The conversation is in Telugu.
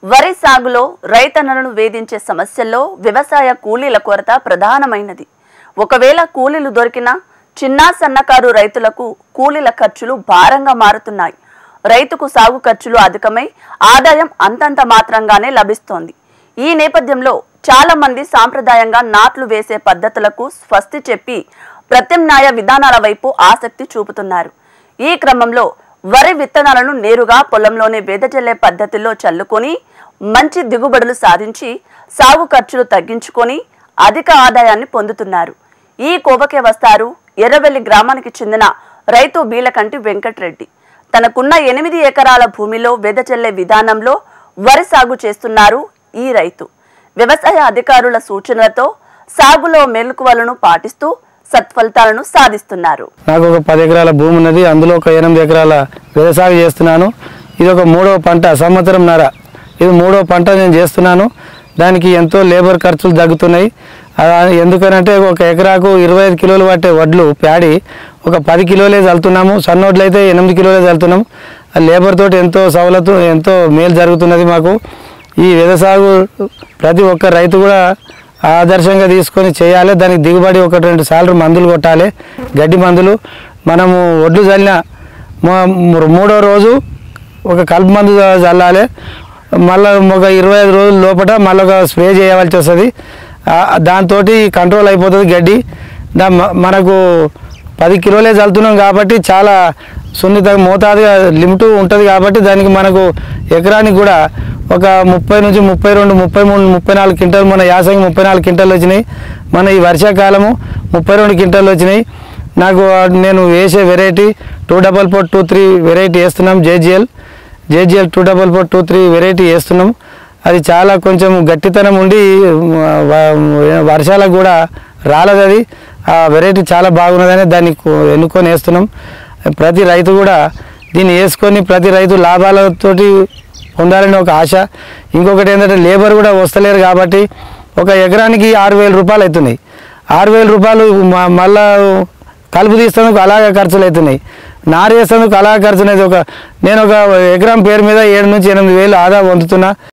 వరి సాగులో రైతన్నలను వేధించే సమస్యల్లో వ్యవసాయ కూలీల కొరత ప్రధానమైనది. ఒకవేళ కూలీలు దొరికినా చిన్న సన్నకారు రైతులకు కూలీల ఖర్చులు భారంగా మారుతున్నాయి. రైతుకు సాగు ఖర్చులు అధికమై ఆదాయం అంతంత మాత్రంగానే లభిస్తోంది. ఈ నేపథ్యంలో చాలా మంది సాంప్రదాయంగా నాట్లు వేసే పద్ధతులకు స్వస్తి చెప్పి ప్రత్యామ్నాయ విధానాల వైపు ఆసక్తి చూపుతున్నారు. ఈ క్రమంలో వరి విత్తనాలను నేరుగా పొలంలోనే వెదజల్లే పద్ధతిలో చల్లుకొని మంచి దిగుబడులు సాధించి సాగు ఖర్చులు తగ్గించుకొని అధిక ఆదాయాన్ని పొందుతున్నారు. ఈ కోవకే వస్తారు ఎర్రవెల్లి గ్రామానికి చెందిన రైతు బీలకంటి వెంకటరెడ్డి. తనకున్న 8 ఎకరాల భూమిలో వెదజల్లే విధానంలో వరి సాగు చేస్తున్నారు ఈ రైతు. వ్యవసాయ అధికారుల సూచనలతో సాగులో మెలకువలను పాటిస్తూ సత్ఫలితాలను సాధిస్తున్నారు. నాకు ఒక 10 ఎకరాల భూమి ఉన్నది. అందులో ఒక 8 ఎకరాల వ్యవసాయం చేస్తున్నాను. ఇది ఒక 3వ పంట, సంవత్సరంన్నర. ఇది 3వ పంట నేను చేస్తున్నాను. దానికి ఎంతో లేబర్ ఖర్చులు తగ్గుతున్నాయి. ఎందుకనంటే ఒక ఎకరాకు 25 కిలోలు పట్టే వడ్లు ప్యాడి ఒక 10 కిలోలే చల్లుతున్నాము. సన్నోడ్లు అయితే 8 కిలోలే చల్లుతున్నాము. ఆ లేబర్ తోటి ఎంతో సవలతు, ఎంతో మేలు జరుగుతున్నది మాకు. ఈ వ్యవసాయం ప్రతి ఒక్క రైతు కూడా ఆదర్శంగా తీసుకొని చేయాలి. దానికి దిగుబడి 1-2 సార్లు మందులు కొట్టాలి, గడ్డి మందులు. మనము వడ్లు చల్లిన 3వ రోజు ఒక కలుపు మందు చల్లాలి. మళ్ళీ ఒక 25 రోజుల లోపల మళ్ళీ ఒక స్ప్రే చేయవలసి వస్తుంది. దాంతో కంట్రోల్ అయిపోతుంది గడ్డి. మనకు 10 కిలోలే చల్లుతున్నాం కాబట్టి చాలా సున్నితంగా మోతాదుగా లిమిట్ ఉంటుంది. కాబట్టి దానికి మనకు ఎకరానికి కూడా ఒక 30 నుంచి 32, 33, 34 క్వింటాలు, మన యాసంగి 34 క్వింటాలు వచ్చినాయి. మన ఈ వర్షాకాలము 32 క్వింటాలు వచ్చినాయి. నాకు నేను వేసే వెరైటీ 24423 వెరైటీ వేస్తున్నాం. జేజీఎల్ 24423 వెరైటీ వేస్తున్నాం. అది చాలా కొంచెం గట్టితనం ఉండి వర్షాలకు కూడా రాలేదు. అది ఆ వెరైటీ చాలా బాగున్నదని దాన్ని ఎన్నుకొని వేస్తున్నాం. ప్రతి రైతు కూడా దీన్ని వేసుకొని ప్రతి రైతు లాభాలతోటి పొందాలని ఒక ఆశ. ఇంకొకటి ఏంటంటే లేబర్ కూడా వస్తలేరు కాబట్టి ఒక ఎకరానికి 6,000 రూపాయలు అవుతున్నాయి. 6,000 రూపాయలు మళ్ళా కలుపు తీసేందుకు అలాగే ఖర్చులు అవుతున్నాయి. నారు వేసేందుకు అలాగే ఖర్చు అనేది. నేను ఒక ఎకరం పేరు మీద 7 నుంచి 8 వేలు ఆదా పొందుతున్నా.